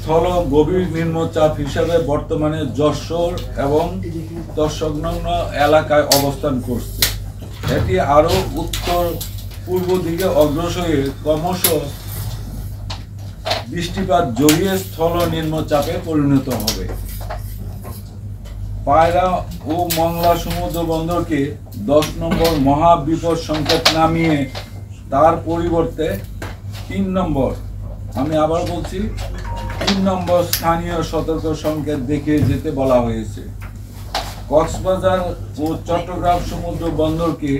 স্থল গভীর নিম্নচাপ হিসাবে বর্তমানে যশোর এবং তৎসংলগ্ন এলাকায় অবস্থান করছে। এটি আরও উত্তর পূর্ব দিকে অগ্রসর হয়ে ক্রমশ বৃষ্টিপাত জড়িয়ে স্থল নিম্নচাপে পরিণত হবে। পায়রা ও মংলা সমুদ্র বন্দরকে 10 নম্বর মহাবিপদ সংকেত নামিয়ে তার পরিবর্তে 3 নম্বর, আমি আবার বলছি 3 নম্বর স্থানীয় সতর্ক সংকেত দেখিয়ে যেতে বলা হয়েছে। কক্সবাজার ও চট্টগ্রাম সমুদ্র বন্দরকে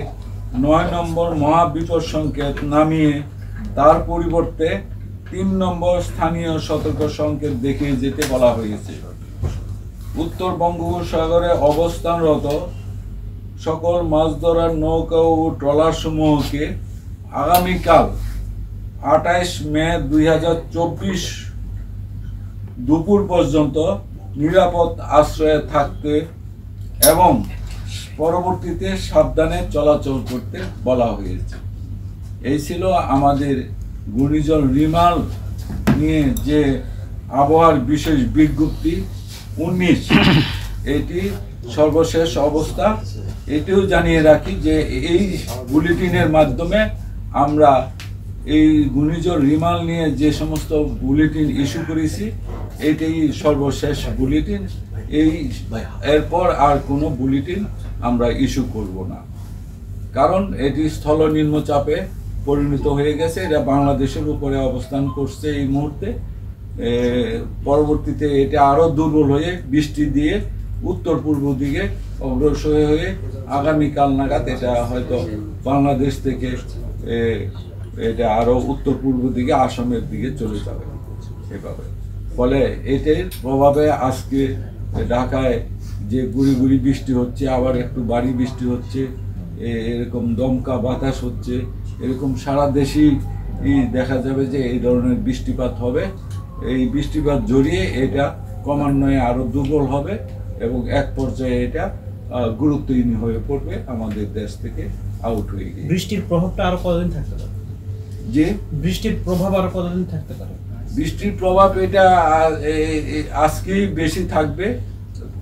9 নম্বর মহাবিপদ সংকেত নামিয়ে তার পরিবর্তে 3 নম্বর স্থানীয় সতর্ক সংকেত দেখিয়ে যেতে বলা হয়েছে। উত্তর বঙ্গোপসাগরে অবস্থানরত সকল মাছ ধরার নৌকা ও ট্রলার সমূহকে আগামীকাল 28 মে 2024 দুপুর পর্যন্ত নিরাপদ আশ্রয়ে থাকতে এবং পরবর্তীতে সাবধানে চলাচল করতে বলা হয়েছে। এই ছিল আমাদের ঘূর্ণিঝড় রিমাল নিয়ে যে আবহাওয়ার বিশেষ বিজ্ঞপ্তি 19, এটি সর্বশেষ অবস্থা। এটিও জানিয়ে রাখি যে এই বুলেটিনের মাধ্যমে আমরা এই ঘূর্ণিঝড় রিমাল নিয়ে যে সমস্ত বুলেটিন ইস্যু করেছি এটাই সর্বশেষ বুলেটিন। এরপর আর কোনো বুলেটিন আমরা ইস্যু করব না, কারণ এটি স্থল নিম্নচাপে পরিণত হয়ে গেছে। এটা বাংলাদেশের উপরে অবস্থান করছে এই মুহূর্তে। পরবর্তীতে এটা আরো দুর্বল হয়ে বৃষ্টি দিয়ে উত্তর পূর্ব দিকে অগ্রসর হয়ে আগামীকাল নাগাদ এটা হয়তো বাংলাদেশ থেকে এটা আরো উত্তর পূর্ব দিকে আসামের দিকে চলে যাবে এভাবে। ফলে এটার প্রভাবে আজকে ঢাকায় যে গুড়ি গুড়ি বৃষ্টি হচ্ছে, আবার একটু ভারী বৃষ্টি হচ্ছে, এরকম দমকা বাতাস হচ্ছে, এরকম সারা দেশেই দেখা যাবে যে এই ধরনের বৃষ্টিপাত হবে। এই বৃষ্টিপাত জড়িয়ে এটা ক্রমান্বয়ে আরো দুর্বল হবে এবং এক পর্যায়ে এটা গুরুত্বহীন হয়ে পড়বে, আমাদের দেশ থেকে আউট হয়ে গিয়ে। বৃষ্টির প্রভাবটা আরো কতদিন থাকতে পারে? যে বৃষ্টির প্রভাব আরো কতদিন থাকতে পারে? বৃষ্টির প্রভাব এটা আজকেই বেশি থাকবে,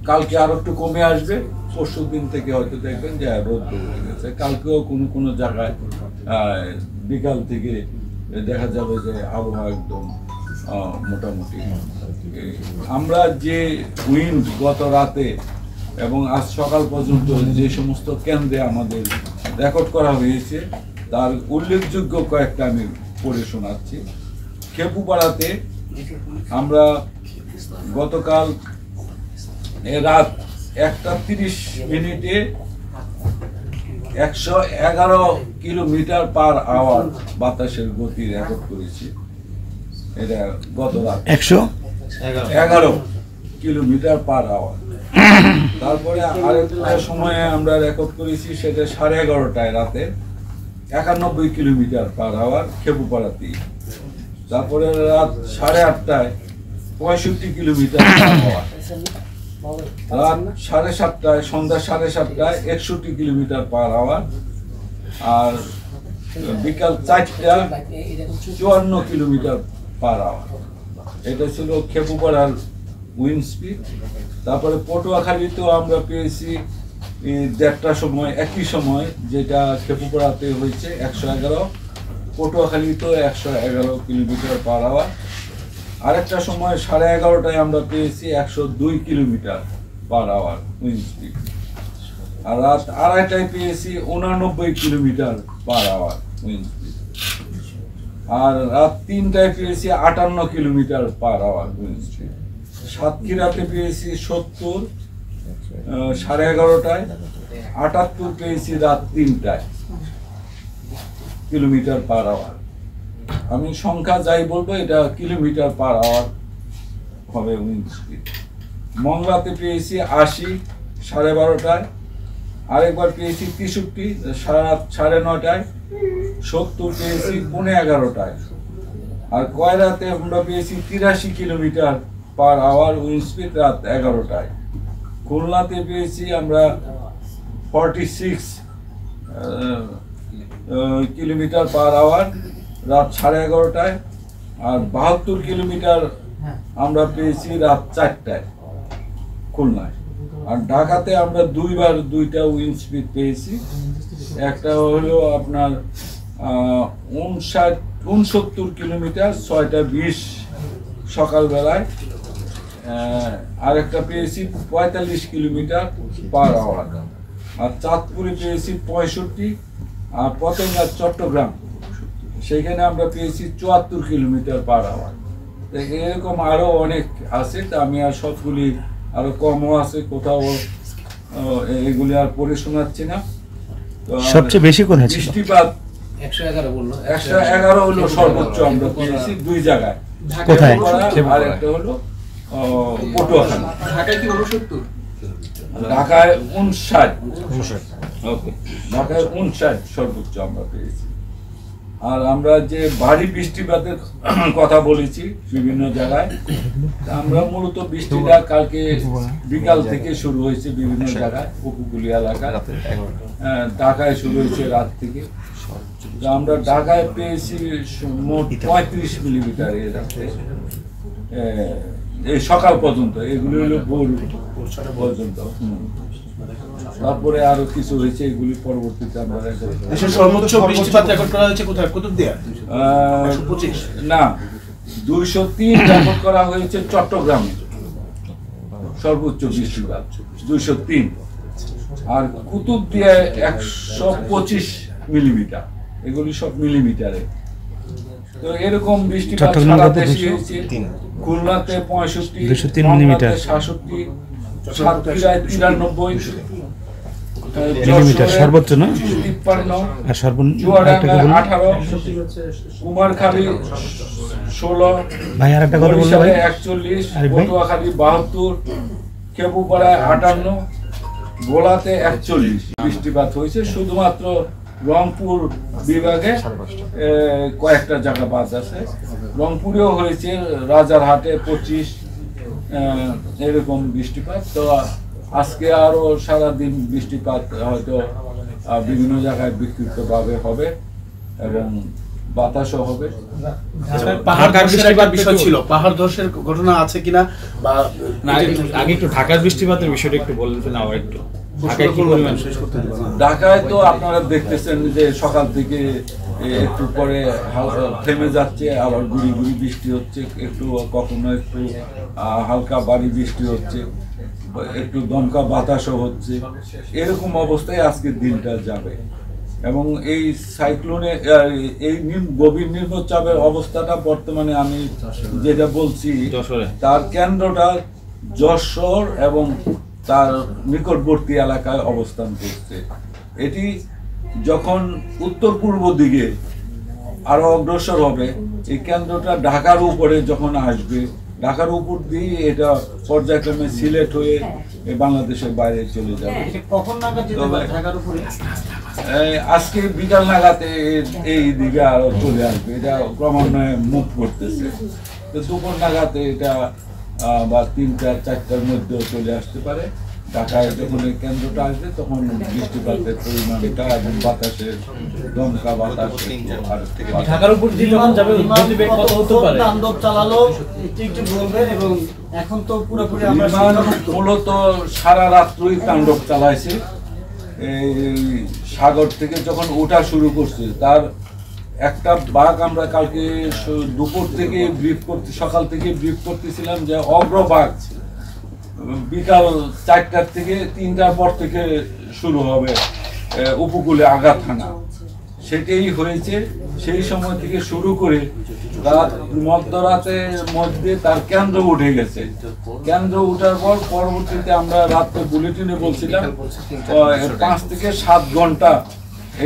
কালকে আরো একটু কমে আসবে, পরশু দিন থেকে হয়তো দেখবেন যে রোদ হয়ে গেছে। কালকেও কোনো কোনো জায়গায় বিকাল থেকে দেখা যাবে যে আবহাওয়া একদম মোটামুটি। আমরা যে উইন্ড গত রাতে এবং আজ সকাল পর্যন্ত যে সমস্ত কেন্দ্রে আমাদের রেকর্ড করা হয়েছে তার উল্লেখযোগ্য কয়েকটা আমি পড়ে শোনাচ্ছি। খেপুপাড়াতে আমরা গতকাল রাত 1:30 111 কিলোমিটার পার আওয়ার বাতাসের গতি রেকর্ড করেছি। এটা গত রাত 111 কিলোমিটার পার আওয়ার। তারপরে আরেকটা সময়ে আমরা রেকর্ড করেছি, সেটা 11:30 রাতে 91 কিলোমিটার পার আওয়ার খেপুপাড়াতে। তারপরে রাত 8:30 65 কিলোমিটার পার আওয়ার। রাত 7:30 সন্ধ্যা 7:30 61 কিলোমিটার পার আওয়ার। আর বিকাল 4টা 54 কিলোমিটার পার আওয়ার। এটা ছিল খেপুপাড়ার উইন্ড স্পিড। তারপরে পটুয়াখালীতেও আমরা পেয়েছি 1:30টার সময়, একই সময় যেটা খেপুপাড়াতে হয়েছে 111, পটুয়াখালীতেও 111 কিলোমিটার পার আওয়ার। আরেকটা সময় 11:30টায় আমরা পেয়েছি 102 kilometre per hour wind speed. আর রাত 2:30টায় পেয়েছি 89 kilometre per hour wind speed. আর রাত 3টায় পেয়েছি 58 kilometre per hour wind speed. সাতক্ষীরাতে পেয়েছি 70 11:30টায়, 78 পেয়েছি রাত 3টায় কিলোমিটার পার আওয়ার। আমি সংখ্যা যাই বলবো এটা কিলোমিটার পার আওয়ার হবে উইন্ড স্পিড। মংলাতে পেয়েছি 80 12:30টায়, আরেকবার পেয়েছি 63 রাত 9:30টায়, 70 পেয়েছি 11:15টায়। আর কয়রাতে আমরা পেয়েছি 83 kilometre per hour wind speed রাত 11:00টায়। খুলনাতে পেয়েছি আমরা 46 কিলোমিটার পার আওয়ার রাত 11:30টায়। আর 72 কিলোমিটার আমরা পেয়েছি রাত 4টায় খুলনায়। আর ঢাকাতে আমরা দুইবার দুইটা উইন্ড স্পিড পেয়েছি। একটা হলো আপনার 69 কিলোমিটার 6:20 সকালবেলায়, আর একটা পেয়েছি 45 কিলোমিটার পার আওয়ার। আর চাঁদপুরে পেয়েছি 65, আর পতেঙ্গা চট্টগ্রাম সেখানে আমরা পেয়েছি 74 কিলোমিটার পার আওয়ার। এরকম আরো অনেক আছে, তা আমি আর সবগুলি আরো কমও আছে কোথাও, এগুলি আর পড়ে শোনাচ্ছি না। সবচেয়ে বেশি কোথায় ছিল? বৃষ্টিপাত 111 বললো। 111 হলো সর্বোচ্চ আমরা পেয়েছি দুই জায়গায়, কোথায়? আর একটা হলো পটুয়াখালী। ঢাকায় কি 69? ঢাকায় 59। ওকে, ঢাকায় 59 সর্বোচ্চ আমরা পেয়েছি। আর আমরা যে ভারী বৃষ্টিপাতের কথা বলেছি বিভিন্ন জায়গায়, আমরা মূলত বৃষ্টিটা কালকে বিকাল থেকে শুরু হয়েছে বিভিন্ন জায়গায়, উপকূলীয় এলাকায়। ঢাকায় শুরু হয়েছে রাত থেকে। আমরা ঢাকায় পেয়েছি মোট 35 মিলিমিটার এই রাত্রে, এই সকাল পর্যন্ত। এগুলি হলো ভোর পর্যন্ত। তারপরে আরো কিছু হয়েছে, এগুলি পরবর্তীতে আমরা সর্বোচ্চ বৃষ্টিপাত রেকর্ড করা হয়েছে কোথায়? কুতুবদিয়া? না, 203 রেকর্ড করা হয়েছে চট্টগ্রামে সর্বোচ্চ বৃষ্টিপাত 203, আর কুতুবদিয়ায় 125 মিলিমিটার। এগুলি সব মিলিমিটারে। তো এরকম বৃষ্টিপাত সারা দেশে হয়েছে। খুলনাতে 65, 203 মিলিমিটার, 67, সাতক্ষীরায় 93 মিলিমিটার সর্বোচ্চ, না? 53, আর সর্বনিম্ন চুয়াডাঙ্গায় 18, কুমারখালী 16, ভাই আর একটা কথা বললে ভাই। 41, আরে ভাই। পটুয়াখালী 72, খেপুপাড়ায় 58, ভোলাতে 41 বৃষ্টিপাত হয়েছে। শুধুমাত্র রংপুর বিভাগে কয়েকটা জায়গা বাদ আছে। রংপুরেও হয়েছে, রাজারহাটে 25 এরকম বৃষ্টিপাত। তো আজকে আরো সারাদিন বৃষ্টিপাত হয়তো বিভিন্ন জায়গায় বিক্ষিপ্তভাবে হবে এবং বাতাসও হবে। পাহাড় ধসের একটা বিষয় ছিল, পাহাড় ধসের ঘটনা আছে কিনা, বা আগে একটু ঢাকার বৃষ্টিপাতের বিষয়টা একটু বলবেন আবার একটু। ঢাকায় কি পরিমাণ? ঢাকায় তো আপনারা দেখতেছেন যে সকাল থেকে একটু পরে থেমে যাচ্ছে, আবার গুড়ি গুড়ি বৃষ্টি হচ্ছে, একটু কখনো একটু হালকা ভারী বৃষ্টি হচ্ছে, একটু দমকা বাতাসও হচ্ছে। এরকম অবস্থায় আজকের দিনটা যাবে। এবং এই সাইক্লোনে এই গভীর নিম্নচাপের অবস্থাটা বর্তমানে আমি যেটা বলছি, তার কেন্দ্রটা যশোর এবং তার নিকটবর্তী এলাকায় অবস্থান করছে। এটি যখন উত্তর পূর্ব দিকে আরো অগ্রসর হবে, এই কেন্দ্রটা ঢাকার উপরে যখন আসবে, ঢাকার উপর দিয়ে এটা পর্যায়ক্রমে সিলেট হয়ে বাংলাদেশের বাইরে চলে যাবে। কখন নাগাদ যেতে পারে ঢাকার উপরে? আজকে বিকাল নাগাতে এই দিকে আরো চলে আসবে, এটা ক্রমান্বয়ে মুভ করতেছে। তো দুপুর নাগাতে এটা বা 3-4টার মধ্যেও চলে আসতে পারে। ঢাকায় যখন এই কেন্দ্রটা আসবে তখন বৃষ্টিপাতের পরিমাণটা এবং বাতাসের দমকা বাতাস ঢাকার উপর দিয়ে যখন যাবে গতিবেগ কত হতে পারে? তাণ্ডব চালালো একটু বলবেন। এবং এখন তো পুরোপুরি আমরা মূলত সারা রাত্রই তাণ্ডব চালাইছে। এই সাগর থেকে যখন ওঠা শুরু করছে, তার একটা বাঘ আমরা কালকে দুপুর থেকে সকাল থেকে ব্রিফ করতেছিলাম যে অগ্রবাঘ বিকাল 4টার থেকে 3টার পর থেকে শুরু হবে উপকূলে আঘাত হানা। সেটাই হয়েছে। সেই সময় থেকে শুরু করে রাত মধ্যরাতের মধ্যে তার কেন্দ্র উঠে গেছে। কেন্দ্র উঠার পর পরবর্তীতে আমরা রাত্রে বুলেটিনে বলছিলাম 5 থেকে 7 ঘন্টা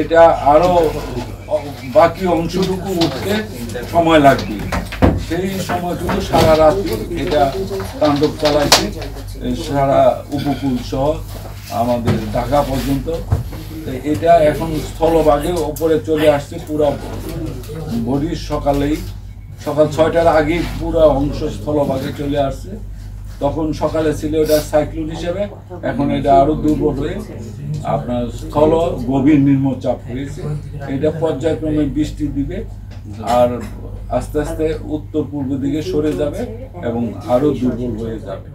এটা আরো বাকি অংশটুকু উঠতে সময় লাগবে। সেই সময়টুকু সারা রাত এটা তাণ্ডব চালাইছে, সারা উপকূল সহ আমাদের ঢাকা পর্যন্ত। এটা এখন স্থলভাগে উপরে চলে আসছে, পুরো ভোরের সকাল 6টার আগে পুরো অংশ স্থলভাগে চলে আসছে। তখন সকালে ছিল এটা সাইক্লোন হিসেবে, এখন এটা আরো দুর্বল হয়ে আপনার স্থল গভীর নিম্নচাপ হয়েছে। এটা পর্যায়ক্রমে বৃষ্টি দিবে। আর আস্তে আস্তে উত্তর পূর্ব দিকে সরে যাবে এবং আরো দুর্বল হয়ে যাবে।